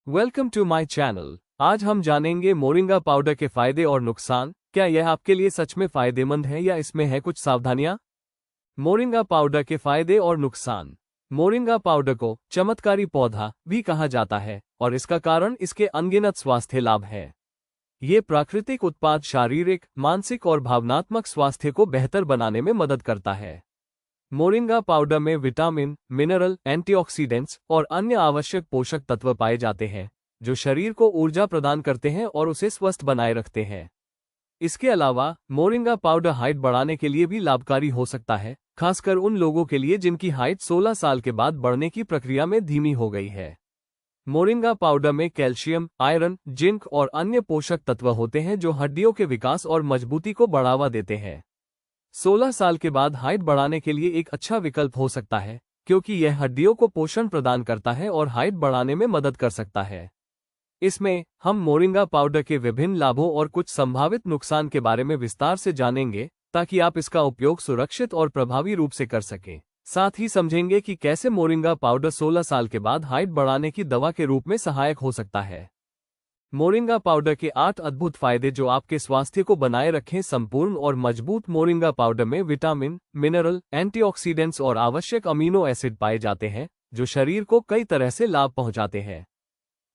Welcome to my channel. आज हम जानेंगे मोरिंगा पाउडर के फायदे और नुकसान। क्या यह आपके लिए सच में फायदेमंद है या इसमें है कुछ सावधानियां? मोरिंगा पाउडर के फायदे और नुकसान। मोरिंगा पाउडर को चमत्कारी पौधा भी कहा जाता है और इसका कारण इसके अनगिनत स्वास्थ्य लाभ है। ये प्राकृतिक उत्पाद शारीरिक, मानसिक और भावनात्मक स्वास्थ्य को बेहतर बनाने में मदद करता है। मोरिंगा पाउडर में विटामिन, मिनरल, एंटीऑक्सीडेंट्स और अन्य आवश्यक पोषक तत्व पाए जाते हैं जो शरीर को ऊर्जा प्रदान करते हैं और उसे स्वस्थ बनाए रखते हैं। इसके अलावा मोरिंगा पाउडर हाइट बढ़ाने के लिए भी लाभकारी हो सकता है, खासकर उन लोगों के लिए जिनकी हाइट 16 साल के बाद बढ़ने की प्रक्रिया में धीमी हो गई है। मोरिंगा पाउडर में कैल्शियम, आयरन, जिंक और अन्य पोषक तत्व होते हैं जो हड्डियों के विकास और मजबूती को बढ़ावा देते हैं। 16 साल के बाद हाइट बढ़ाने के लिए एक अच्छा विकल्प हो सकता है क्योंकि यह हड्डियों को पोषण प्रदान करता है और हाइट बढ़ाने में मदद कर सकता है। इसमें हम मोरिंगा पाउडर के विभिन्न लाभों और कुछ संभावित नुकसान के बारे में विस्तार से जानेंगे ताकि आप इसका उपयोग सुरक्षित और प्रभावी रूप से कर सकें। साथ ही समझेंगे कि कैसे मोरिंगा पाउडर 16 साल के बाद हाइट बढ़ाने की दवा के रूप में सहायक हो सकता है। मोरिंगा पाउडर के 8 अद्भुत फायदे जो आपके स्वास्थ्य को बनाए रखें। संपूर्ण और मजबूत मोरिंगा पाउडर में विटामिन, मिनरल, एंटीऑक्सीडेंट्स और आवश्यक अमीनो एसिड पाए जाते हैं जो शरीर को कई तरह से लाभ पहुंचाते हैं।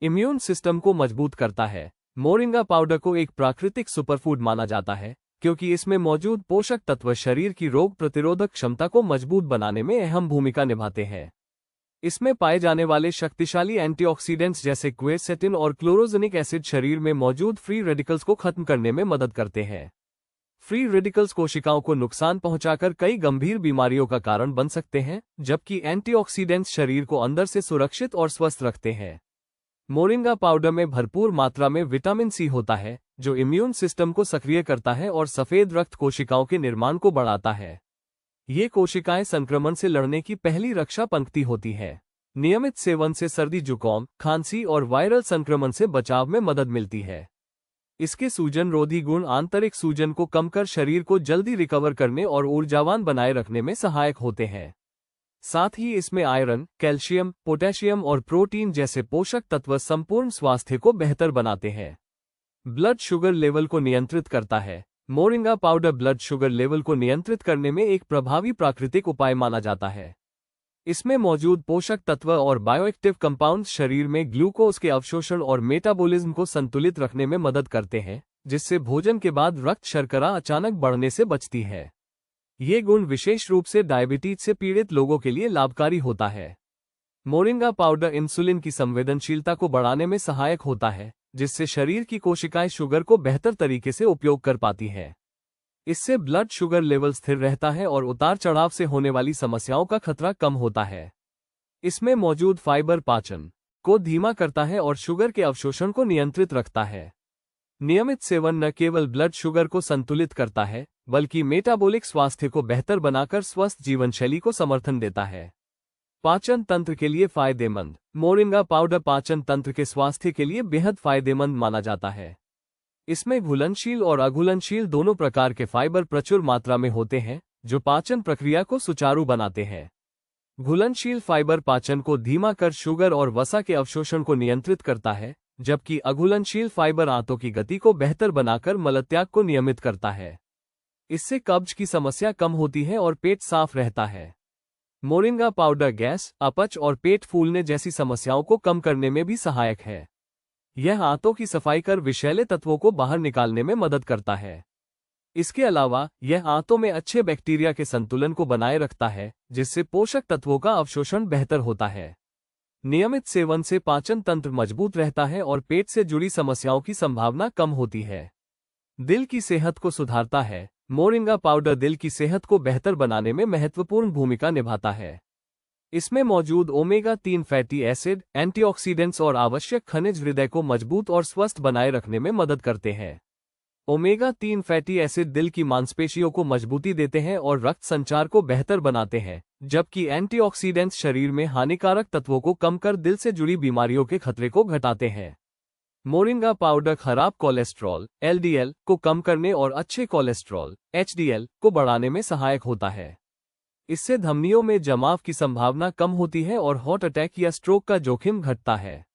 इम्यून सिस्टम को मजबूत करता है। मोरिंगा पाउडर को एक प्राकृतिक सुपरफूड माना जाता है क्योंकि इसमें मौजूद पोषक तत्व शरीर की रोग प्रतिरोधक क्षमता को मजबूत बनाने में अहम भूमिका निभाते हैं। इसमें पाए जाने वाले शक्तिशाली एंटीऑक्सीडेंट्स जैसे क्वेरसेटिन और क्लोरोजेनिक एसिड शरीर में मौजूद फ्री रेडिकल्स को खत्म करने में मदद करते हैं। फ्री रेडिकल्स कोशिकाओं को नुकसान पहुंचाकर कई गंभीर बीमारियों का कारण बन सकते हैं, जबकि एंटीऑक्सीडेंट्स शरीर को अंदर से सुरक्षित और स्वस्थ रखते हैं। मोरिंगा पाउडर में भरपूर मात्रा में विटामिन सी होता है जो इम्यून सिस्टम को सक्रिय करता है और सफेद रक्त कोशिकाओं के निर्माण को बढ़ाता है। ये कोशिकाएं संक्रमण से लड़ने की पहली रक्षा पंक्ति होती है। नियमित सेवन से सर्दी, जुकाम, खांसी और वायरल संक्रमण से बचाव में मदद मिलती है। इसके सूजन रोधी गुण आंतरिक सूजन को कम कर शरीर को जल्दी रिकवर करने और ऊर्जावान बनाए रखने में सहायक होते हैं। साथ ही इसमें आयरन, कैल्शियम, पोटेशियम और प्रोटीन जैसे पोषक तत्व संपूर्ण स्वास्थ्य को बेहतर बनाते हैं। ब्लड शुगर लेवल को नियंत्रित करता है। Moringa powder blood sugar level को नियंत्रित करने में एक प्रभावी प्राकृतिक उपाय माना जाता है। इसमें मौजूद पोषक तत्व और बायोएक्टिव कंपाउंड्स शरीर में ग्लूकोज के अवशोषण और मेटाबॉलिज्म को संतुलित रखने में मदद करते हैं, जिससे भोजन के बाद रक्त शर्करा अचानक बढ़ने से बचती है। ये गुण विशेष रूप से डायबिटीज से पीड़ित लोगों के लिए लाभकारी होता है। मोरिंगा पाउडर इंसुलिन की संवेदनशीलता को बढ़ाने में सहायक होता है, जिससे शरीर की कोशिकाएं शुगर को बेहतर तरीके से उपयोग कर पाती हैं। इससे ब्लड शुगर लेवल स्थिर रहता है और उतार चढ़ाव से होने वाली समस्याओं का खतरा कम होता है। इसमें मौजूद फाइबर पाचन को धीमा करता है और शुगर के अवशोषण को नियंत्रित रखता है। नियमित सेवन न केवल ब्लड शुगर को संतुलित करता है, बल्कि मेटाबॉलिक स्वास्थ्य को बेहतर बनाकर स्वस्थ जीवनशैली को समर्थन देता है। पाचन तंत्र के लिए फायदेमंद। मोरिंगा पाउडर पाचन तंत्र के स्वास्थ्य के लिए बेहद फायदेमंद माना जाता है। इसमें घुलनशील और अघुलनशील दोनों प्रकार के फाइबर प्रचुर मात्रा में होते हैं जो पाचन प्रक्रिया को सुचारू बनाते हैं। घुलनशील फाइबर पाचन को धीमा कर शुगर और वसा के अवशोषण को नियंत्रित करता है, जबकि अघुलनशील फाइबर आंतों की गति को बेहतर बनाकर मलत्याग को नियमित करता है। इससे कब्ज की समस्या कम होती है और पेट साफ रहता है। मोरिंगा पाउडर गैस, अपच और पेट फूलने जैसी समस्याओं को कम करने में भी सहायक है। यह आंतों की सफाई कर विषैले तत्वों को बाहर निकालने में मदद करता है। इसके अलावा यह आंतों में अच्छे बैक्टीरिया के संतुलन को बनाए रखता है, जिससे पोषक तत्वों का अवशोषण बेहतर होता है। नियमित सेवन से पाचन तंत्र मजबूत रहता है और पेट से जुड़ी समस्याओं की संभावना कम होती है। दिल की सेहत को सुधारता है। मोरिंगा पाउडर दिल की सेहत को बेहतर बनाने में महत्वपूर्ण भूमिका निभाता है। इसमें मौजूद ओमेगा-3 फैटी एसिड, एंटीऑक्सीडेंट्स और आवश्यक खनिज हृदय को मजबूत और स्वस्थ बनाए रखने में मदद करते हैं। ओमेगा-3 फैटी एसिड दिल की मांसपेशियों को मजबूती देते हैं और रक्त संचार को बेहतर बनाते हैं, जबकि एंटीऑक्सीडेंट्स शरीर में हानिकारक तत्वों को कम कर दिल से जुड़ी बीमारियों के खतरे को घटाते हैं। मोरिंगा पाउडर खराब कोलेस्ट्रॉल (एलडीएल) को कम करने और अच्छे कोलेस्ट्रॉल (एचडीएल) को बढ़ाने में सहायक होता है। इससे धमनियों में जमाव की संभावना कम होती है और हार्ट अटैक या स्ट्रोक का जोखिम घटता है।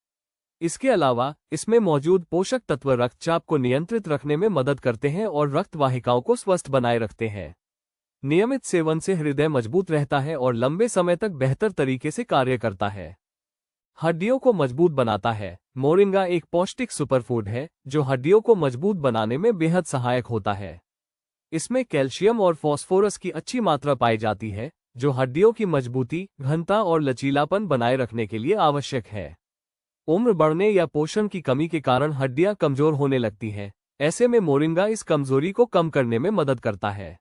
इसके अलावा इसमें मौजूद पोषक तत्व रक्तचाप को नियंत्रित रखने में मदद करते हैं और रक्त वाहिकाओं को स्वस्थ बनाए रखते हैं। नियमित सेवन से हृदय मजबूत रहता है और लंबे समय तक बेहतर तरीके से कार्य करता है। हड्डियों को मजबूत बनाता है। मोरिंगा एक पौष्टिक सुपरफूड है जो हड्डियों को मजबूत बनाने में बेहद सहायक होता है। इसमें कैल्शियम और फास्फोरस की अच्छी मात्रा पाई जाती है जो हड्डियों की मजबूती, घनता और लचीलापन बनाए रखने के लिए आवश्यक है। उम्र बढ़ने या पोषण की कमी के कारण हड्डियां कमजोर होने लगती हैं। ऐसे में मोरिंगा इस कमजोरी को कम करने में मदद करता है।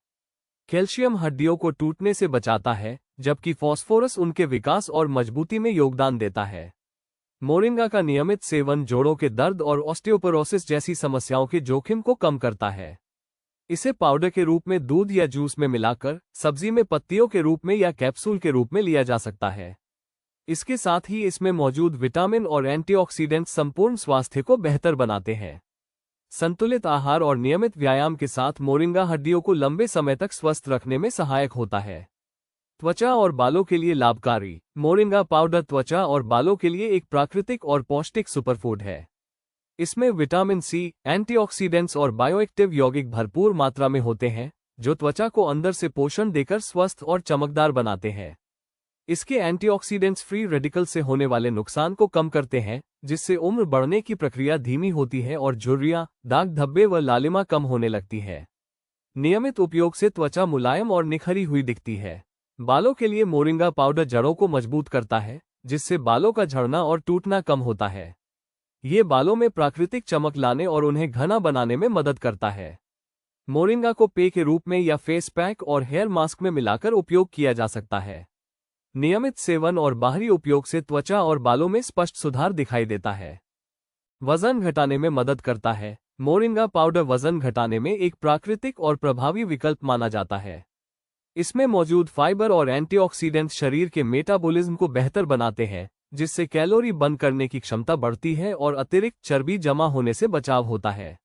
कैल्शियम हड्डियों को टूटने से बचाता है, जबकि फास्फोरस उनके विकास और मजबूती में योगदान देता है। मोरिंगा का नियमित सेवन जोड़ों के दर्द और ऑस्टियोपोरोसिस जैसी समस्याओं के जोखिम को कम करता है। इसे पाउडर के रूप में दूध या जूस में मिलाकर, सब्जी में पत्तियों के रूप में या कैप्सूल के रूप में लिया जा सकता है। इसके साथ ही इसमें मौजूद विटामिन और एंटीऑक्सीडेंट संपूर्ण स्वास्थ्य को बेहतर बनाते हैं। संतुलित आहार और नियमित व्यायाम के साथ मोरिंगा हड्डियों को लंबे समय तक स्वस्थ रखने में सहायक होता है। त्वचा और बालों के लिए लाभकारी। मोरिंगा पाउडर त्वचा और बालों के लिए एक प्राकृतिक और पौष्टिक सुपरफूड है। इसमें विटामिन सी, एंटीऑक्सीडेंट्स और बायोएक्टिव यौगिक भरपूर मात्रा में होते हैं जो त्वचा को अंदर से पोषण देकर स्वस्थ और चमकदार बनाते हैं। इसके एंटीऑक्सीडेंट्स फ्री रेडिकल से होने वाले नुकसान को कम करते हैं, जिससे उम्र बढ़ने की प्रक्रिया धीमी होती है और झुर्रियां, दाग धब्बे व लालिमा कम होने लगती है। नियमित उपयोग से त्वचा मुलायम और निखरी हुई दिखती है। बालों के लिए मोरिंगा पाउडर जड़ों को मजबूत करता है, जिससे बालों का झड़ना और टूटना कम होता है। ये बालों में प्राकृतिक चमक लाने और उन्हें घना बनाने में मदद करता है। मोरिंगा को पेय के रूप में या फेस पैक और हेयर मास्क में मिलाकर उपयोग किया जा सकता है। नियमित सेवन और बाहरी उपयोग से त्वचा और बालों में स्पष्ट सुधार दिखाई देता है। वजन घटाने में मदद करता है। मोरिंगा पाउडर वजन घटाने में एक प्राकृतिक और प्रभावी विकल्प माना जाता है। इसमें मौजूद फाइबर और एंटीऑक्सीडेंट्स शरीर के मेटाबॉलिज्म को बेहतर बनाते हैं, जिससे कैलोरी बर्न करने की क्षमता बढ़ती है और अतिरिक्त चर्बी जमा होने से बचाव होता है।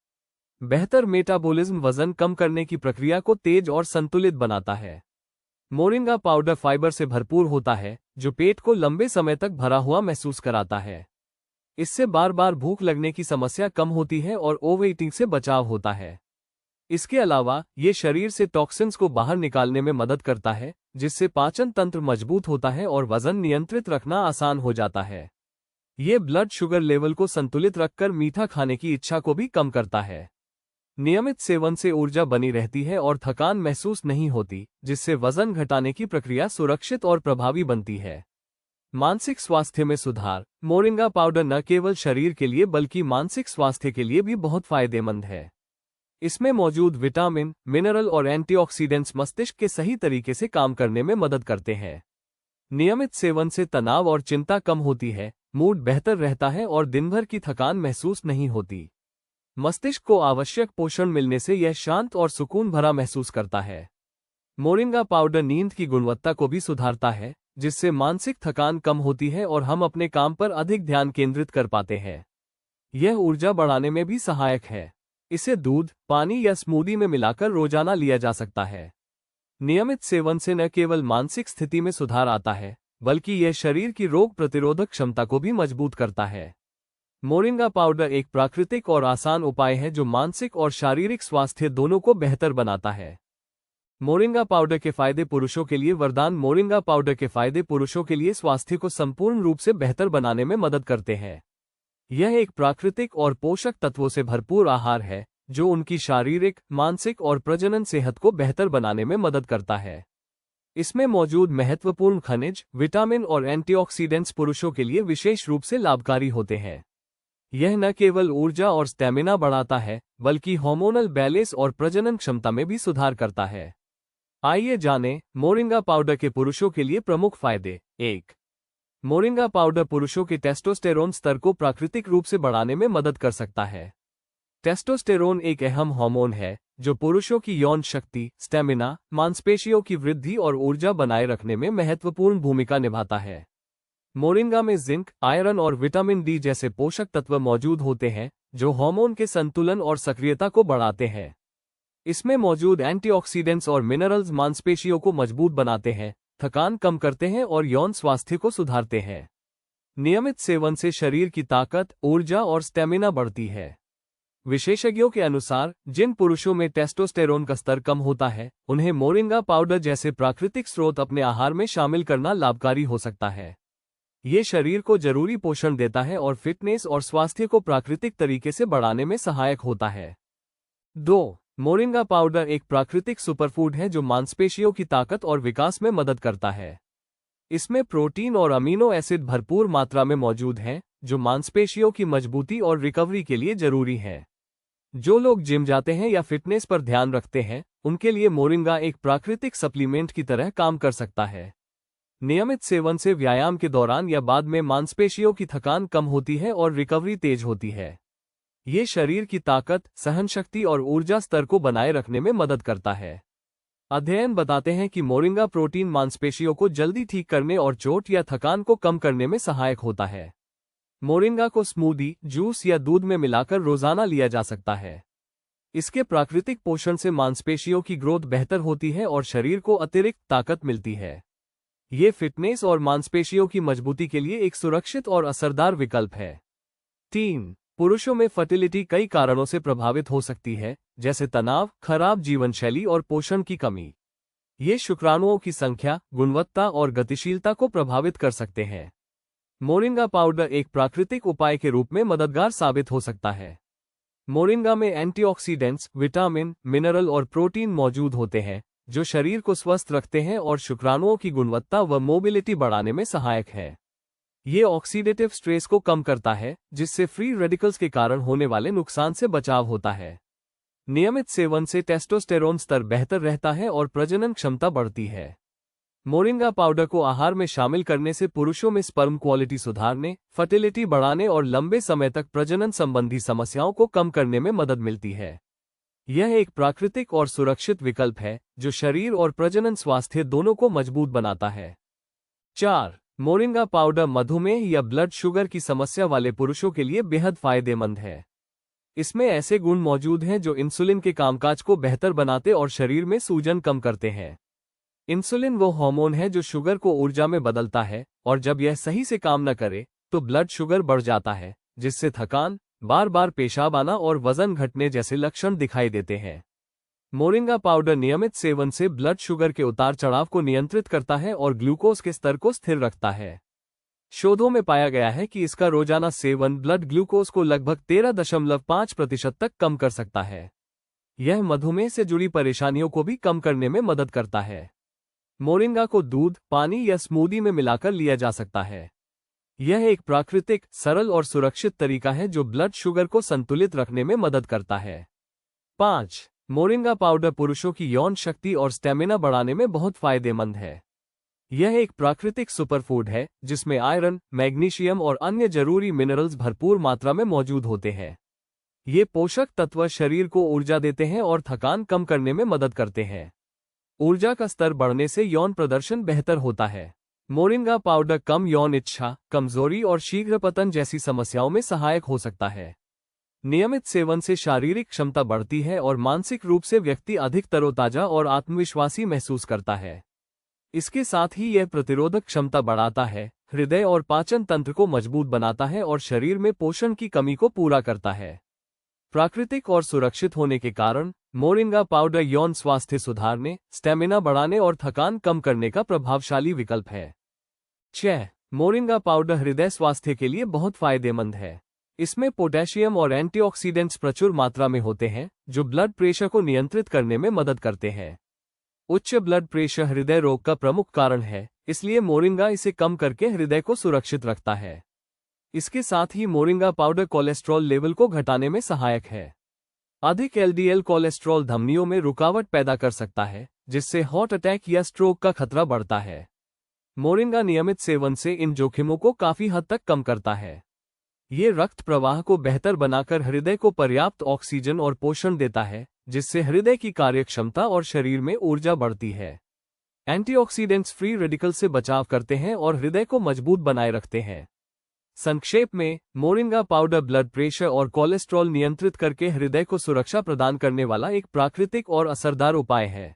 बेहतर मेटाबॉलिज्म वजन कम करने की प्रक्रिया को तेज और संतुलित बनाता है। मोरिंगा पाउडर फाइबर से भरपूर होता है, जो पेट को लंबे समय तक भरा हुआ महसूस कराता है। इससे बार बार भूख लगने की समस्या कम होती है और ओवरईटिंग से बचाव होता है। इसके अलावा ये शरीर से टॉक्सिन्स को बाहर निकालने में मदद करता है, जिससे पाचन तंत्र मजबूत होता है और वजन नियंत्रित रखना आसान हो जाता है। ये ब्लड शुगर लेवल को संतुलित रखकर मीठा खाने की इच्छा को भी कम करता है। नियमित सेवन से ऊर्जा बनी रहती है और थकान महसूस नहीं होती, जिससे वजन घटाने की प्रक्रिया सुरक्षित और प्रभावी बनती है। मानसिक स्वास्थ्य में सुधार। मोरिंगा पाउडर न केवल शरीर के लिए बल्कि मानसिक स्वास्थ्य के लिए भी बहुत फायदेमंद है। इसमें मौजूद विटामिन, मिनरल और एंटीऑक्सीडेंट्स मस्तिष्क के सही तरीके से काम करने में मदद करते हैं। नियमित सेवन से तनाव और चिंता कम होती है, मूड बेहतर रहता है और दिन भर की थकान महसूस नहीं होती। मस्तिष्क को आवश्यक पोषण मिलने से यह शांत और सुकून भरा महसूस करता है। मोरिंगा पाउडर नींद की गुणवत्ता को भी सुधारता है, जिससे मानसिक थकान कम होती है और हम अपने काम पर अधिक ध्यान केंद्रित कर पाते हैं। यह ऊर्जा बढ़ाने में भी सहायक है। इसे दूध, पानी या स्मूदी में मिलाकर रोजाना लिया जा सकता है। नियमित सेवन से न केवल मानसिक स्थिति में सुधार आता है, बल्कि यह शरीर की रोग प्रतिरोधक क्षमता को भी मजबूत करता है। मोरिंगा पाउडर एक प्राकृतिक और आसान उपाय है जो मानसिक और शारीरिक स्वास्थ्य दोनों को बेहतर बनाता है। मोरिंगा पाउडर के फायदे पुरुषों के लिए वरदान। मोरिंगा पाउडर के फायदे पुरुषों के लिए स्वास्थ्य को संपूर्ण रूप से बेहतर बनाने में मदद करते हैं। यह एक प्राकृतिक और पोषक तत्वों से भरपूर आहार है जो उनकी शारीरिक, मानसिक और प्रजनन सेहत को बेहतर बनाने में मदद करता है। इसमें मौजूद महत्वपूर्ण खनिज, विटामिन और एंटीऑक्सीडेंट्स पुरुषों के लिए विशेष रूप से लाभकारी होते हैं। यह न केवल ऊर्जा और स्टैमिना बढ़ाता है, बल्कि हार्मोनल बैलेंस और प्रजनन क्षमता में भी सुधार करता है। आइए जानें मोरिंगा पाउडर के पुरुषों के लिए प्रमुख फायदे। 1. मोरिंगा पाउडर पुरुषों के टेस्टोस्टेरोन स्तर को प्राकृतिक रूप से बढ़ाने में मदद कर सकता है। टेस्टोस्टेरोन एक अहम हार्मोन है जो पुरुषों की यौन शक्ति, स्टैमिना, मांसपेशियों की वृद्धि और ऊर्जा बनाए रखने में महत्वपूर्ण भूमिका निभाता है। मोरिंगा में जिंक, आयरन और विटामिन डी जैसे पोषक तत्व मौजूद होते हैं जो हार्मोन के संतुलन और सक्रियता को बढ़ाते हैं। इसमें मौजूद एंटीऑक्सीडेंट्स और मिनरल्स मांसपेशियों को मजबूत बनाते हैं, थकान कम करते हैं और यौन स्वास्थ्य को सुधारते हैं। नियमित सेवन से शरीर की ताकत, ऊर्जा और स्टेमिना बढ़ती है। विशेषज्ञों के अनुसार जिन पुरुषों में टेस्टोस्टेरोन का स्तर कम होता है, उन्हें मोरिंगा पाउडर जैसे प्राकृतिक स्रोत अपने आहार में शामिल करना लाभकारी हो सकता है। ये शरीर को जरूरी पोषण देता है और फिटनेस और स्वास्थ्य को प्राकृतिक तरीके से बढ़ाने में सहायक होता है। 2. मोरिंगा पाउडर एक प्राकृतिक सुपरफूड है जो मांसपेशियों की ताकत और विकास में मदद करता है। इसमें प्रोटीन और अमीनो एसिड भरपूर मात्रा में मौजूद हैं, जो मांसपेशियों की मजबूती और रिकवरी के लिए जरूरी है। जो लोग जिम जाते हैं या फिटनेस पर ध्यान रखते हैं, उनके लिए मोरिंगा एक प्राकृतिक सप्लीमेंट की तरह काम कर सकता है। नियमित सेवन से व्यायाम के दौरान या बाद में मांसपेशियों की थकान कम होती है और रिकवरी तेज होती है। ये शरीर की ताकत, सहनशक्ति और ऊर्जा स्तर को बनाए रखने में मदद करता है। अध्ययन बताते हैं कि मोरिंगा प्रोटीन मांसपेशियों को जल्दी ठीक करने और चोट या थकान को कम करने में सहायक होता है। मोरिंगा को स्मूदी, जूस या दूध में मिलाकर रोजाना लिया जा सकता है। इसके प्राकृतिक पोषण से मांसपेशियों की ग्रोथ बेहतर होती है और शरीर को अतिरिक्त ताकत मिलती है। ये फिटनेस और मांसपेशियों की मजबूती के लिए एक सुरक्षित और असरदार विकल्प है। 3. पुरुषों में फर्टिलिटी कई कारणों से प्रभावित हो सकती है, जैसे तनाव, खराब जीवनशैली और पोषण की कमी। ये शुक्राणुओं की संख्या, गुणवत्ता और गतिशीलता को प्रभावित कर सकते हैं। मोरिंगा पाउडर एक प्राकृतिक उपाय के रूप में मददगार साबित हो सकता है। मोरिंगा में एंटीऑक्सीडेंट्स, विटामिन, मिनरल और प्रोटीन मौजूद होते हैं, जो शरीर को स्वस्थ रखते हैं और शुक्राणुओं की गुणवत्ता व मोबिलिटी बढ़ाने में सहायक है। ये ऑक्सीडेटिव स्ट्रेस को कम करता है, जिससे फ्री रेडिकल्स के कारण होने वाले नुकसान से बचाव होता है। नियमित सेवन से टेस्टोस्टेरोन स्तर बेहतर रहता है और प्रजनन क्षमता बढ़ती है। मोरिंगा पाउडर को आहार में शामिल करने से पुरुषों में स्पर्म क्वालिटी सुधारने, फर्टिलिटी बढ़ाने और लंबे समय तक प्रजनन संबंधी समस्याओं को कम करने में मदद मिलती है। यह एक प्राकृतिक और सुरक्षित विकल्प है, जो शरीर और प्रजनन स्वास्थ्य दोनों को मजबूत बनाता है। 4. मोरिंगा पाउडर मधुमेह या ब्लड शुगर की समस्या वाले पुरुषों के लिए बेहद फायदेमंद है। इसमें ऐसे गुण मौजूद हैं जो इंसुलिन के कामकाज को बेहतर बनाते और शरीर में सूजन कम करते हैं। इंसुलिन वो हार्मोन है जो शुगर को ऊर्जा में बदलता है, और जब यह सही से काम न करे तो ब्लड शुगर बढ़ जाता है, जिससे थकान, बार बार पेशाब आना और वजन घटने जैसे लक्षण दिखाई देते हैं। मोरिंगा पाउडर नियमित सेवन से ब्लड शुगर के उतार चढ़ाव को नियंत्रित करता है और ग्लूकोज के स्तर को स्थिर रखता है। शोधों में पाया गया है कि इसका रोजाना सेवन ब्लड ग्लूकोज को लगभग 13.5% तक कम कर सकता है। यह मधुमेह से जुड़ी परेशानियों को भी कम करने में मदद करता है। मोरिंगा को दूध, पानी या स्मूदी में मिलाकर लिया जा सकता है। यह एक प्राकृतिक, सरल और सुरक्षित तरीका है जो ब्लड शुगर को संतुलित रखने में मदद करता है। 5. मोरिंगा पाउडर पुरुषों की यौन शक्ति और स्टेमिना बढ़ाने में बहुत फायदेमंद है। यह एक प्राकृतिक सुपरफूड है जिसमें आयरन, मैग्नीशियम और अन्य जरूरी मिनरल्स भरपूर मात्रा में मौजूद होते हैं। ये पोषक तत्व शरीर को ऊर्जा देते हैं और थकान कम करने में मदद करते हैं। ऊर्जा का स्तर बढ़ने से यौन प्रदर्शन बेहतर होता है। मोरिंगा पाउडर कम यौन इच्छा, कमजोरी और शीघ्र पतन जैसी समस्याओं में सहायक हो सकता है। नियमित सेवन से शारीरिक क्षमता बढ़ती है और मानसिक रूप से व्यक्ति अधिक तरोताजा और आत्मविश्वासी महसूस करता है। इसके साथ ही यह प्रतिरोधक क्षमता बढ़ाता है, हृदय और पाचन तंत्र को मजबूत बनाता है और शरीर में पोषण की कमी को पूरा करता है। प्राकृतिक और सुरक्षित होने के कारण मोरिंगा पाउडर यौन स्वास्थ्य सुधारने, स्टेमिना बढ़ाने और थकान कम करने का प्रभावशाली विकल्प है। 6. मोरिंगा पाउडर हृदय स्वास्थ्य के लिए बहुत फायदेमंद है। इसमें पोटेशियम और एंटीऑक्सीडेंट्स प्रचुर मात्रा में होते हैं, जो ब्लड प्रेशर को नियंत्रित करने में मदद करते हैं। उच्च ब्लड प्रेशर हृदय रोग का प्रमुख कारण है, इसलिए मोरिंगा इसे कम करके हृदय को सुरक्षित रखता है। इसके साथ ही मोरिंगा पाउडर कोलेस्ट्रॉल लेवल को घटाने में सहायक है। अधिक एलडीएल कोलेस्ट्रॉल धमनियों में रुकावट पैदा कर सकता है, जिससे हार्ट अटैक या स्ट्रोक का खतरा बढ़ता है। मोरिंगा नियमित सेवन से इन जोखिमों को काफी हद तक कम करता है। ये रक्त प्रवाह को बेहतर बनाकर हृदय को पर्याप्त ऑक्सीजन और पोषण देता है, जिससे हृदय की कार्यक्षमता और शरीर में ऊर्जा बढ़ती है। एंटीऑक्सीडेंट्स फ्री रेडिकल से बचाव करते हैं और हृदय को मजबूत बनाए रखते हैं। संक्षेप में, मोरिंगा पाउडर ब्लड प्रेशर और कोलेस्ट्रॉल नियंत्रित करके हृदय को सुरक्षा प्रदान करने वाला एक प्राकृतिक और असरदार उपाय है।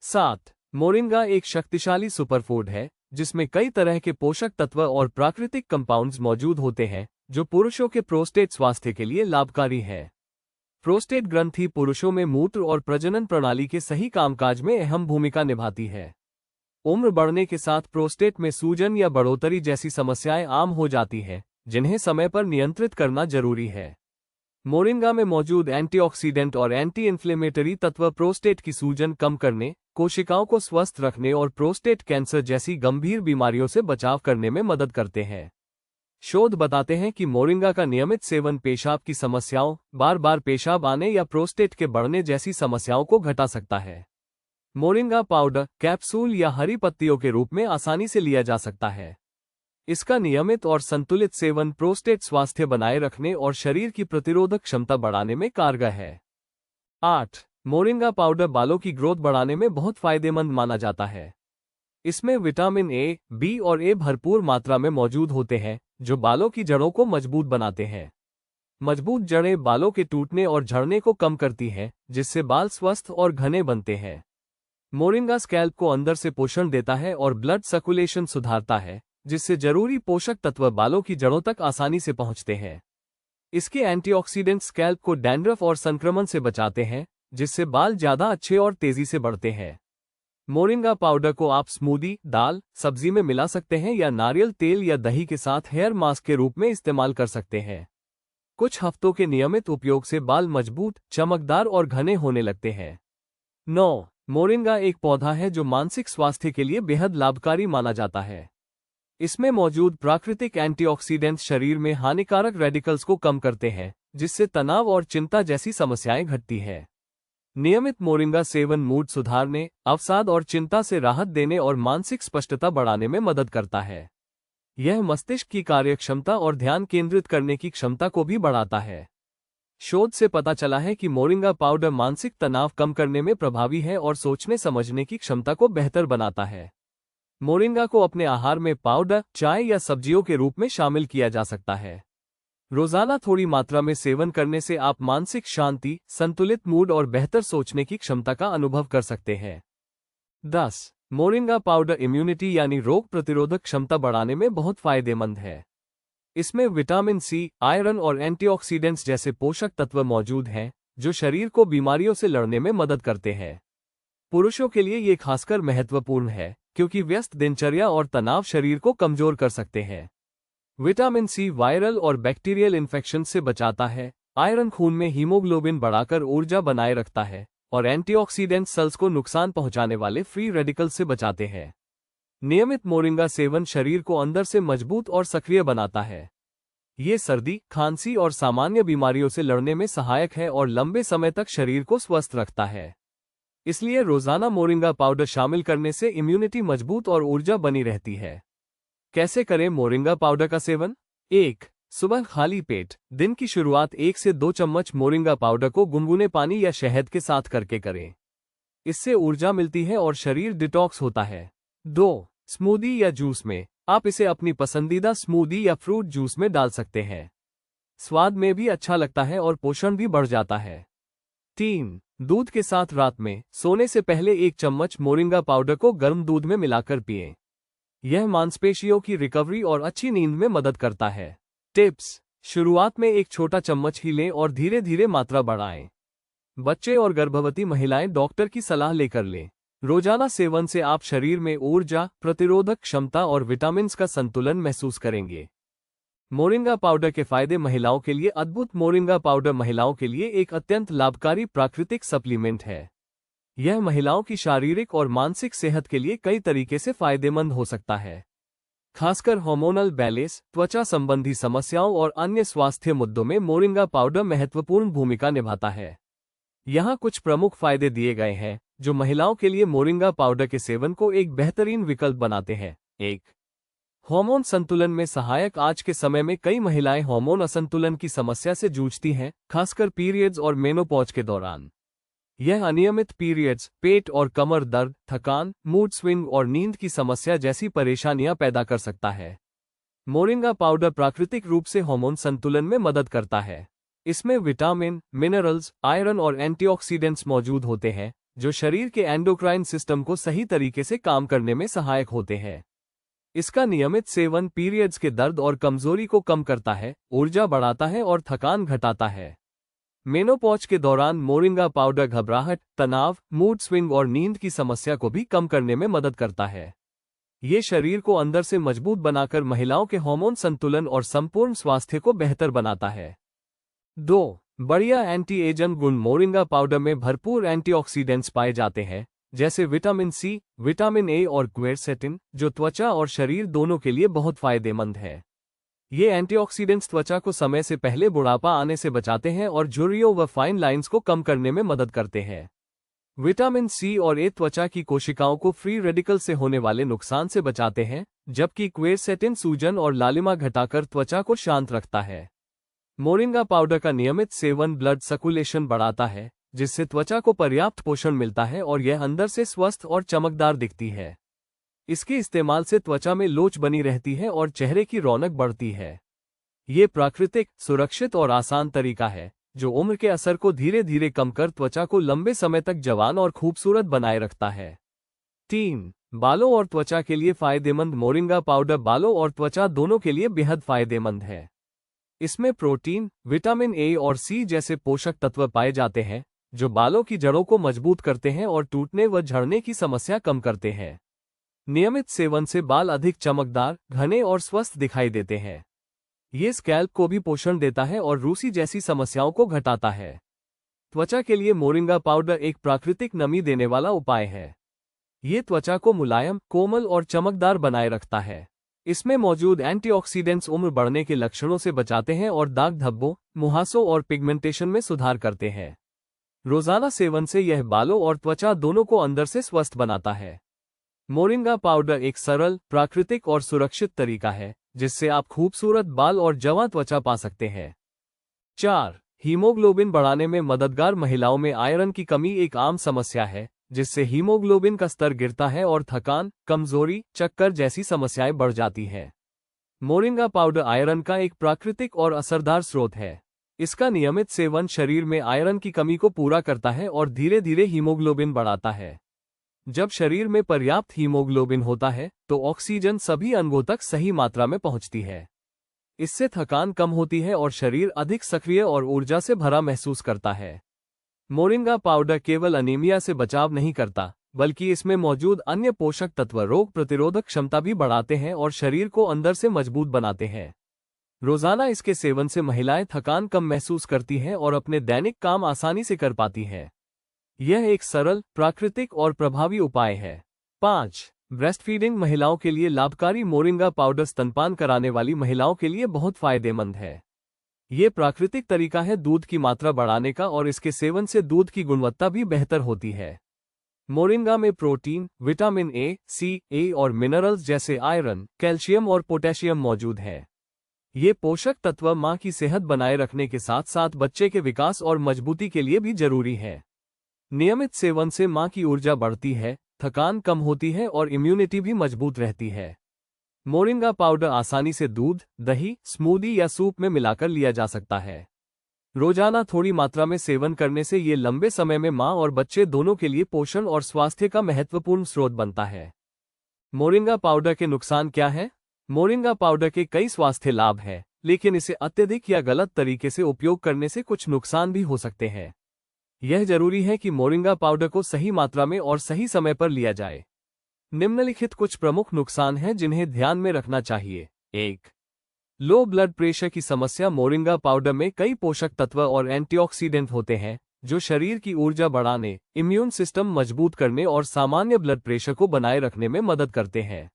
7. मोरिंगा एक शक्तिशाली सुपरफूड है जिसमें कई तरह के पोषक तत्व और प्राकृतिक कंपाउंड्स मौजूद होते हैं जो पुरुषों के प्रोस्टेट स्वास्थ्य के लिए लाभकारी है। प्रोस्टेट ग्रंथि पुरुषों में मूत्र और प्रजनन प्रणाली के सही कामकाज में अहम भूमिका निभाती है। उम्र बढ़ने के साथ प्रोस्टेट में सूजन या बढ़ोतरी जैसी समस्याएं आम हो जाती हैं, जिन्हें समय पर नियंत्रित करना जरूरी है। मोरिंगा में मौजूद एंटीऑक्सीडेंट और एंटी इन्फ्लेमेटरी तत्व प्रोस्टेट की सूजन कम करने, कोशिकाओं को स्वस्थ रखने और प्रोस्टेट कैंसर जैसी गंभीर बीमारियों से बचाव करने में मदद करते हैं। शोध बताते हैं कि मोरिंगा का नियमित सेवन पेशाब की समस्याओं, बार बार पेशाब आने या प्रोस्टेट के बढ़ने जैसी समस्याओं को घटा सकता है। मोरिंगा पाउडर कैप्सूल या हरी पत्तियों के रूप में आसानी से लिया जा सकता है। इसका नियमित और संतुलित सेवन प्रोस्टेट स्वास्थ्य बनाए रखने और शरीर की प्रतिरोधक क्षमता बढ़ाने में कारगर है। 8. मोरिंगा पाउडर बालों की ग्रोथ बढ़ाने में बहुत फायदेमंद माना जाता है। इसमें विटामिन ए, बी और ए भरपूर मात्रा में मौजूद होते हैं, जो बालों की जड़ों को मजबूत बनाते हैं। मजबूत जड़ें बालों के टूटने और झड़ने को कम करती हैं, जिससे बाल स्वस्थ और घने बनते हैं। मोरिंगा स्कैल्प को अंदर से पोषण देता है और ब्लड सर्कुलेशन सुधारता है, जिससे जरूरी पोषक तत्व बालों की जड़ों तक आसानी से पहुंचते हैं। इसके एंटीऑक्सीडेंट स्कैल्प को डैंड्रफ और संक्रमण से बचाते हैं, जिससे बाल ज्यादा अच्छे और तेजी से बढ़ते हैं। मोरिंगा पाउडर को आप स्मूदी, दाल, सब्जी में मिला सकते हैं या नारियल तेल या दही के साथ हेयर मास्क के रूप में इस्तेमाल कर सकते हैं। कुछ हफ्तों के नियमित उपयोग से बाल मजबूत, चमकदार और घने होने लगते हैं। 9. मोरिंगा एक पौधा है जो मानसिक स्वास्थ्य के लिए बेहद लाभकारी माना जाता है। इसमें मौजूद प्राकृतिक एंटीऑक्सीडेंट्स शरीर में हानिकारक रेडिकल्स को कम करते हैं, जिससे तनाव और चिंता जैसी समस्याएं घटती हैं। नियमित मोरिंगा सेवन मूड सुधारने, अवसाद और चिंता से राहत देने और मानसिक स्पष्टता बढ़ाने में मदद करता है। यह मस्तिष्क की कार्यक्षमता और ध्यान केंद्रित करने की क्षमता को भी बढ़ाता है। शोध से पता चला है कि मोरिंगा पाउडर मानसिक तनाव कम करने में प्रभावी है और सोचने समझने की क्षमता को बेहतर बनाता है। मोरिंगा को अपने आहार में पाउडर, चाय या सब्जियों के रूप में शामिल किया जा सकता है। रोजाना थोड़ी मात्रा में सेवन करने से आप मानसिक शांति, संतुलित मूड और बेहतर सोचने की क्षमता का अनुभव कर सकते हैं। 10. मोरिंगा पाउडर इम्यूनिटी यानी रोग प्रतिरोधक क्षमता बढ़ाने में बहुत फायदेमंद है। इसमें विटामिन सी, आयरन और एंटीऑक्सीडेंट्स जैसे पोषक तत्व मौजूद हैं, जो शरीर को बीमारियों से लड़ने में मदद करते हैं। पुरुषों के लिए ये खासकर महत्वपूर्ण है, क्योंकि व्यस्त दिनचर्या और तनाव शरीर को कमजोर कर सकते हैं। विटामिन सी वायरल और बैक्टीरियल इन्फेक्शन से बचाता है, आयरन खून में हीमोग्लोबिन बढ़ाकर ऊर्जा बनाए रखता है और एंटीऑक्सीडेंट सेल्स को नुकसान पहुंचाने वाले फ्री रेडिकल से बचाते हैं। नियमित मोरिंगा सेवन शरीर को अंदर से मजबूत और सक्रिय बनाता है। ये सर्दी, खांसी और सामान्य बीमारियों से लड़ने में सहायक है और लंबे समय तक शरीर को स्वस्थ रखता है। इसलिए रोजाना मोरिंगा पाउडर शामिल करने से इम्यूनिटी मजबूत और ऊर्जा बनी रहती है। कैसे करें मोरिंगा पाउडर का सेवन? 1. सुबह खाली पेट दिन की शुरुआत 1 से 2 चम्मच मोरिंगा पाउडर को गुनगुने पानी या शहद के साथ करके करें। इससे ऊर्जा मिलती है और शरीर डिटॉक्स होता है। 2. स्मूदी या जूस में आप इसे अपनी पसंदीदा स्मूदी या फ्रूट जूस में डाल सकते हैं। स्वाद में भी अच्छा लगता है और पोषण भी बढ़ जाता है। 3. दूध के साथ रात में सोने से पहले 1 चम्मच मोरिंगा पाउडर को गर्म दूध में मिलाकर पिएं। यह मांसपेशियों की रिकवरी और अच्छी नींद में मदद करता है। टिप्स: शुरुआत में 1 छोटा चम्मच ही लें और धीरे धीरे मात्रा बढ़ाएं। बच्चे और गर्भवती महिलाएं डॉक्टर की सलाह लेकर लें। रोजाना सेवन से आप शरीर में ऊर्जा, प्रतिरोधक क्षमता और विटामिन्स का संतुलन महसूस करेंगे। मोरिंगा पाउडर के फायदे महिलाओं के लिए अद्भुत मोरिंगा पाउडर महिलाओं के लिए एक अत्यंत लाभकारी प्राकृतिक सप्लीमेंट है। यह महिलाओं की शारीरिक और मानसिक सेहत के लिए कई तरीके से फायदेमंद हो सकता है। खासकर हार्मोनल बैलेंस, त्वचा संबंधी समस्याओं और अन्य स्वास्थ्य मुद्दों में मोरिंगा पाउडर महत्वपूर्ण भूमिका निभाता है। यहाँ कुछ प्रमुख फायदे दिए गए हैं जो महिलाओं के लिए मोरिंगा पाउडर के सेवन को एक बेहतरीन विकल्प बनाते हैं। 1. हार्मोन संतुलन में सहायक आज के समय में कई महिलाएं हार्मोन असंतुलन की समस्या से जूझती हैं, खासकर पीरियड्स और मेनोपॉज के दौरान। यह अनियमित पीरियड्स, पेट और कमर दर्द, थकान, मूड स्विंग और नींद की समस्या जैसी परेशानियां पैदा कर सकता है। मोरिंगा पाउडर प्राकृतिक रूप से हार्मोन संतुलन में मदद करता है। इसमें विटामिन, मिनरल्स, आयरन और एंटीऑक्सीडेंट्स मौजूद होते हैं, जो शरीर के एंडोक्राइन सिस्टम को सही तरीके से काम करने में सहायक होते हैं। इसका नियमित सेवन पीरियड्स के दर्द और कमजोरी को कम करता है, ऊर्जा बढ़ाता है और थकान घटाता है। मेनोपॉज के दौरान मोरिंगा पाउडर घबराहट, तनाव, मूड स्विंग और नींद की समस्या को भी कम करने में मदद करता है। ये शरीर को अंदर से मजबूत बनाकर महिलाओं के हार्मोन संतुलन और संपूर्ण स्वास्थ्य को बेहतर बनाता है। 2. बढ़िया एंटी एजन गुण। मोरिंगा पाउडर में भरपूर एंटीऑक्सीडेंट्स पाए जाते हैं, जैसे विटामिन सी, विटामिन ए और क्वेरसेटिन, जो त्वचा और शरीर दोनों के लिए बहुत फायदेमंद है। ये एंटीऑक्सीडेंट्स त्वचा को समय से पहले बुढ़ापा आने से बचाते हैं और झुर्रियों व फाइन लाइंस को कम करने में मदद करते हैं। विटामिन सी और ए त्वचा की कोशिकाओं को फ्री रेडिकल से होने वाले नुकसान से बचाते हैं, जबकि क्वेरसेटिन सूजन और लालिमा घटाकर त्वचा को शांत रखता है। मोरिंगा पाउडर का नियमित सेवन ब्लड सर्कुलेशन बढ़ाता है, जिससे त्वचा को पर्याप्त पोषण मिलता है और यह अंदर से स्वस्थ और चमकदार दिखती है। इसके इस्तेमाल से त्वचा में लोच बनी रहती है और चेहरे की रौनक बढ़ती है। ये प्राकृतिक, सुरक्षित और आसान तरीका है, जो उम्र के असर को धीरे धीरे कम कर त्वचा को लंबे समय तक जवान और खूबसूरत बनाए रखता है। 3. बालों और त्वचा के लिए फायदेमंद। मोरिंगा पाउडर बालों और त्वचा दोनों के लिए बेहद फायदेमंद है। इसमें प्रोटीन, विटामिन ए और सी जैसे पोषक तत्व पाए जाते हैं, जो बालों की जड़ों को मजबूत करते हैं और टूटने व झड़ने की समस्या कम करते हैं। नियमित सेवन से बाल अधिक चमकदार, घने और स्वस्थ दिखाई देते हैं। ये स्कैल्प को भी पोषण देता है और रूसी जैसी समस्याओं को घटाता है। त्वचा के लिए मोरिंगा पाउडर एक प्राकृतिक नमी देने वाला उपाय है। ये त्वचा को मुलायम, कोमल और चमकदार बनाए रखता है। इसमें मौजूद एंटीऑक्सीडेंट्स उम्र बढ़ने के लक्षणों से बचाते हैं और दाग धब्बों, मुहासों और पिगमेंटेशन में सुधार करते हैं। रोजाना सेवन से यह बालों और त्वचा दोनों को अंदर से स्वस्थ बनाता है। मोरिंगा पाउडर एक सरल, प्राकृतिक और सुरक्षित तरीका है, जिससे आप खूबसूरत बाल और जवां त्वचा पा सकते हैं। 4. हीमोग्लोबिन बढ़ाने में मददगार। महिलाओं में आयरन की कमी एक आम समस्या है, जिससे हीमोग्लोबिन का स्तर गिरता है और थकान, कमजोरी, चक्कर जैसी समस्याएं बढ़ जाती हैं। मोरिंगा पाउडर आयरन का एक प्राकृतिक और असरदार स्रोत है। इसका नियमित सेवन शरीर में आयरन की कमी को पूरा करता है और धीरे धीरे हीमोग्लोबिन बढ़ाता है। जब शरीर में पर्याप्त हीमोग्लोबिन होता है, तो ऑक्सीजन सभी अंगों तक सही मात्रा में पहुंचती है। इससे थकान कम होती है और शरीर अधिक सक्रिय और ऊर्जा से भरा महसूस करता है। मोरिंगा पाउडर केवल अनीमिया से बचाव नहीं करता, बल्कि इसमें मौजूद अन्य पोषक तत्व रोग प्रतिरोधक क्षमता भी बढ़ाते हैं और शरीर को अंदर से मजबूत बनाते हैं। रोजाना इसके सेवन से महिलाएं थकान कम महसूस करती हैं और अपने दैनिक काम आसानी से कर पाती हैं। यह एक सरल, प्राकृतिक और प्रभावी उपाय है। 5. ब्रेस्ट फीडिंग महिलाओं के लिए लाभकारी। मोरिंगा पाउडर स्तनपान कराने वाली महिलाओं के लिए बहुत फायदेमंद है। ये प्राकृतिक तरीका है दूध की मात्रा बढ़ाने का और इसके सेवन से दूध की गुणवत्ता भी बेहतर होती है। मोरिंगा में प्रोटीन, विटामिन ए, सी, ए और मिनरल्स जैसे आयरन, कैल्शियम और पोटेशियम मौजूद है। ये पोषक तत्व मां की सेहत बनाए रखने के साथ साथ बच्चे के विकास और मजबूती के लिए भी जरूरी है। नियमित सेवन से मां की ऊर्जा बढ़ती है, थकान कम होती है और इम्यूनिटी भी मजबूत रहती है। मोरिंगा पाउडर आसानी से दूध, दही, स्मूदी या सूप में मिलाकर लिया जा सकता है। रोजाना थोड़ी मात्रा में सेवन करने से ये लंबे समय में मां और बच्चे दोनों के लिए पोषण और स्वास्थ्य का महत्वपूर्ण स्रोत बनता है। मोरिंगा पाउडर के नुकसान क्या है? मोरिंगा पाउडर के कई स्वास्थ्य लाभ हैं, लेकिन इसे अत्यधिक या गलत तरीके से उपयोग करने से कुछ नुकसान भी हो सकते हैं। यह जरूरी है कि मोरिंगा पाउडर को सही मात्रा में और सही समय पर लिया जाए। निम्नलिखित कुछ प्रमुख नुकसान हैं जिन्हें ध्यान में रखना चाहिए। 1. लो ब्लड प्रेशर की समस्या। मोरिंगा पाउडर में कई पोषक तत्व और एंटीऑक्सीडेंट होते हैं, जो शरीर की ऊर्जा बढ़ाने, इम्यून सिस्टम मजबूत करने और सामान्य ब्लड प्रेशर को बनाए रखने में मदद करते हैं।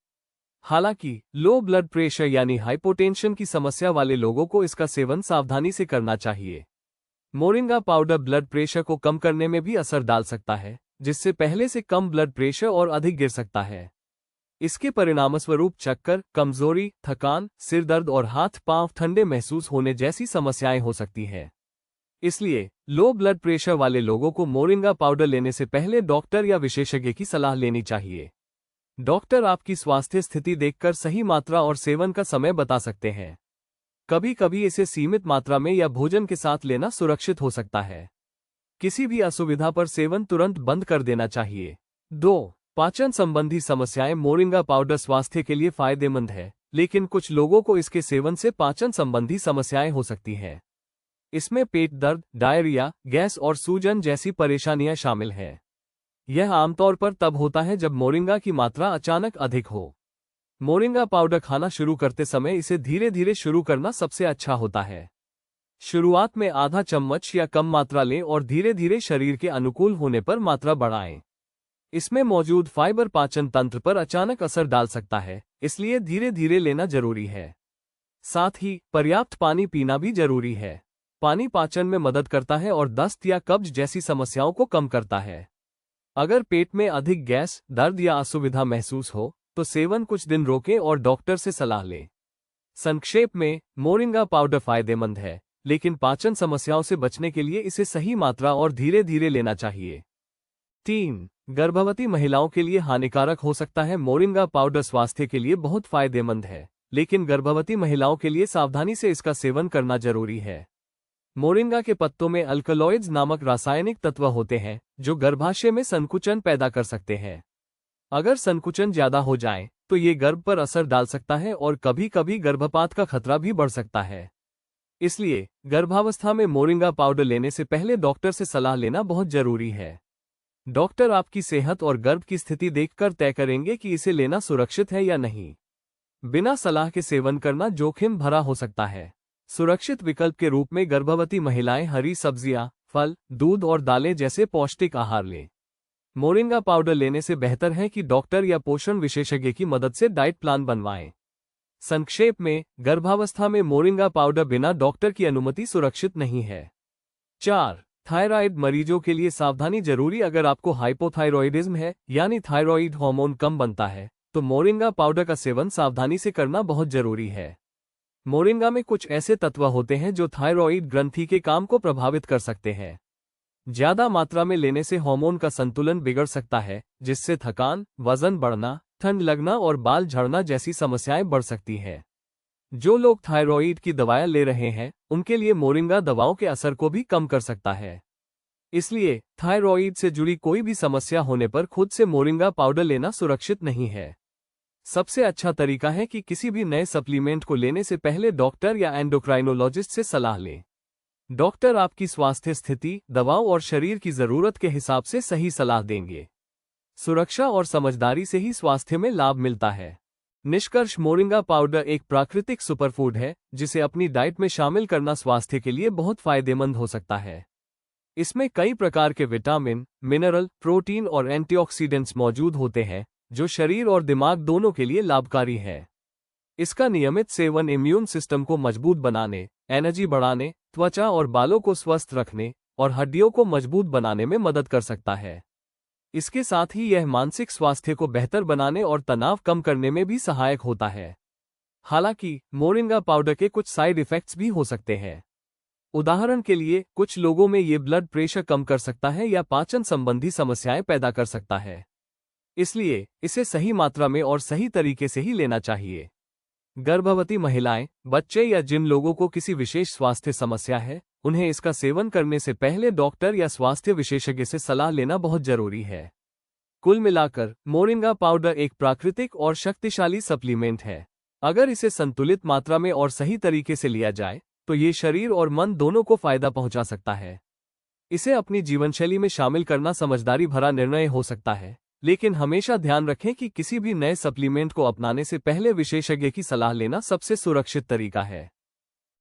हालांकि लो ब्लड प्रेशर यानी हाइपोटेंशन की समस्या वाले लोगों को इसका सेवन सावधानी से करना चाहिए। मोरिंगा पाउडर ब्लड प्रेशर को कम करने में भी असर डाल सकता है, जिससे पहले से कम ब्लड प्रेशर और अधिक गिर सकता है। इसके परिणामस्वरूप चक्कर, कमजोरी, थकान, सिर दर्द और हाथ पांव ठंडे महसूस होने जैसी समस्याएं हो सकती हैं। इसलिए लो ब्लड प्रेशर वाले लोगों को मोरिंगा पाउडर लेने से पहले डॉक्टर या विशेषज्ञ की सलाह लेनी चाहिए। डॉक्टर आपकी स्वास्थ्य स्थिति देखकर सही मात्रा और सेवन का समय बता सकते हैं। कभी कभी इसे सीमित मात्रा में या भोजन के साथ लेना सुरक्षित हो सकता है। किसी भी असुविधा पर सेवन तुरंत बंद कर देना चाहिए। 2. पाचन संबंधी समस्याएं। मोरिंगा पाउडर स्वास्थ्य के लिए फायदेमंद है, लेकिन कुछ लोगों को इसके सेवन से पाचन संबंधी समस्याएं हो सकती हैं। इसमें पेट दर्द, डायरिया, गैस और सूजन जैसी परेशानियां शामिल हैं। यह आमतौर पर तब होता है जब मोरिंगा की मात्रा अचानक अधिक हो। मोरिंगा पाउडर खाना शुरू करते समय इसे धीरे धीरे शुरू करना सबसे अच्छा होता है। शुरुआत में आधा चम्मच या कम मात्रा लें और धीरे धीरे शरीर के अनुकूल होने पर मात्रा बढ़ाएं। इसमें मौजूद फाइबर पाचन तंत्र पर अचानक असर डाल सकता है, इसलिए धीरे धीरे लेना जरूरी है। साथ ही पर्याप्त पानी पीना भी जरूरी है। पानी पाचन में मदद करता है और दस्त या कब्ज जैसी समस्याओं को कम करता है। अगर पेट में अधिक गैस, दर्द या असुविधा महसूस हो तो सेवन कुछ दिन रोकें और डॉक्टर से सलाह लें। संक्षेप में, मोरिंगा पाउडर फायदेमंद है, लेकिन पाचन समस्याओं से बचने के लिए इसे सही मात्रा और धीरे धीरे लेना चाहिए। 3. गर्भवती महिलाओं के लिए हानिकारक हो सकता है। मोरिंगा पाउडर स्वास्थ्य के लिए बहुत फायदेमंद है, लेकिन गर्भवती महिलाओं के लिए सावधानी से इसका सेवन करना जरूरी है। मोरिंगा के पत्तों में अल्कलॉइड्स नामक रासायनिक तत्व होते हैं जो गर्भाशय में संकुचन पैदा कर सकते हैं। अगर संकुचन ज्यादा हो जाए तो ये गर्भ पर असर डाल सकता है और कभी कभी गर्भपात का खतरा भी बढ़ सकता है। इसलिए गर्भावस्था में मोरिंगा पाउडर लेने से पहले डॉक्टर से सलाह लेना बहुत जरूरी है। डॉक्टर आपकी सेहत और गर्भ की स्थिति देखकर तय करेंगे कि इसे लेना सुरक्षित है या नहीं। बिना सलाह के सेवन करना जोखिम भरा हो सकता है। सुरक्षित विकल्प के रूप में गर्भवती महिलाएं हरी सब्जियां, फल, दूध और दालें जैसे पौष्टिक आहार लें। मोरिंगा पाउडर लेने से बेहतर है कि डॉक्टर या पोषण विशेषज्ञ की मदद से डाइट प्लान बनवाएं। संक्षेप में, गर्भावस्था में मोरिंगा पाउडर बिना डॉक्टर की अनुमति सुरक्षित नहीं है। 4. थायराइड मरीजों के लिए सावधानी जरूरी। अगर आपको हाइपोथायरॉयडिज्म है, यानी थायराइड हार्मोन कम बनता है, तो मोरिंगा पाउडर का सेवन सावधानी से करना बहुत जरूरी है। मोरिंगा में कुछ ऐसे तत्व होते हैं जो थायराइड ग्रंथि के काम को प्रभावित कर सकते हैं। ज्यादा मात्रा में लेने से हार्मोन का संतुलन बिगड़ सकता है, जिससे थकान, वजन बढ़ना, ठंड लगना और बाल झड़ना जैसी समस्याएं बढ़ सकती हैं। जो लोग थायराइड की दवाएं ले रहे हैं, उनके लिए मोरिंगा दवाओं के असर को भी कम कर सकता है। इसलिए थायराइड से जुड़ी कोई भी समस्या होने पर खुद से मोरिंगा पाउडर लेना सुरक्षित नहीं है। सबसे अच्छा तरीका है कि किसी भी नए सप्लीमेंट को लेने से पहले डॉक्टर या एंडोक्राइनोलॉजिस्ट से सलाह लें। डॉक्टर आपकी स्वास्थ्य स्थिति, दवाओं और शरीर की जरूरत के हिसाब से सही सलाह देंगे। सुरक्षा और समझदारी से ही स्वास्थ्य में लाभ मिलता है। निष्कर्ष, मोरिंगा पाउडर एक प्राकृतिक सुपरफूड है जिसे अपनी डाइट में शामिल करना स्वास्थ्य के लिए बहुत फायदेमंद हो सकता है। इसमें कई प्रकार के विटामिन, मिनरल, प्रोटीन और एंटीऑक्सीडेंट्स मौजूद होते हैं जो शरीर और दिमाग दोनों के लिए लाभकारी है। इसका नियमित सेवन इम्यून सिस्टम को मजबूत बनाने, एनर्जी बढ़ाने, त्वचा और बालों को स्वस्थ रखने और हड्डियों को मजबूत बनाने में मदद कर सकता है। इसके साथ ही यह मानसिक स्वास्थ्य को बेहतर बनाने और तनाव कम करने में भी सहायक होता है। हालांकि मोरिंगा पाउडर के कुछ साइड इफेक्ट्स भी हो सकते हैं। उदाहरण के लिए, कुछ लोगों में ये ब्लड प्रेशर कम कर सकता है या पाचन संबंधी समस्याएं पैदा कर सकता है। इसलिए इसे सही मात्रा में और सही तरीके से ही लेना चाहिए। गर्भवती महिलाएं, बच्चे या जिन लोगों को किसी विशेष स्वास्थ्य समस्या है, उन्हें इसका सेवन करने से पहले डॉक्टर या स्वास्थ्य विशेषज्ञ से सलाह लेना बहुत जरूरी है। कुल मिलाकर, मोरिंगा पाउडर एक प्राकृतिक और शक्तिशाली सप्लीमेंट है। अगर इसे संतुलित मात्रा में और सही तरीके से लिया जाए तो ये शरीर और मन दोनों को फायदा पहुंचा सकता है। इसे अपनी जीवनशैली में शामिल करना समझदारी भरा निर्णय हो सकता है, लेकिन हमेशा ध्यान रखें कि किसी भी नए सप्लीमेंट को अपनाने से पहले विशेषज्ञ की सलाह लेना सबसे सुरक्षित तरीका है।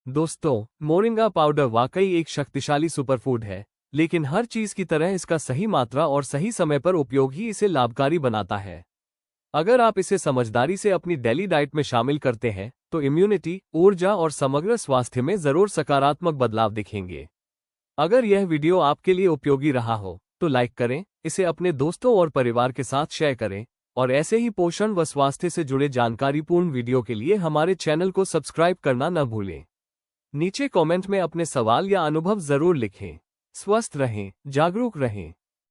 दोस्तों, मोरिंगा पाउडर वाकई एक शक्तिशाली सुपरफूड है, लेकिन हर चीज की तरह इसका सही मात्रा और सही समय पर उपयोग ही इसे लाभकारी बनाता है। अगर आप इसे समझदारी से अपनी डेली डाइट में शामिल करते हैं तो इम्यूनिटी, ऊर्जा और समग्र स्वास्थ्य में जरूर सकारात्मक बदलाव दिखेंगे। अगर यह वीडियो आपके लिए उपयोगी रहा हो तो लाइक करें, इसे अपने दोस्तों और परिवार के साथ शेयर करें और ऐसे ही पोषण व स्वास्थ्य से जुड़े जानकारीपूर्ण वीडियो के लिए हमारे चैनल को सब्सक्राइब करना न भूलें। नीचे कमेंट में अपने सवाल या अनुभव जरूर लिखें। स्वस्थ रहें, जागरूक रहें।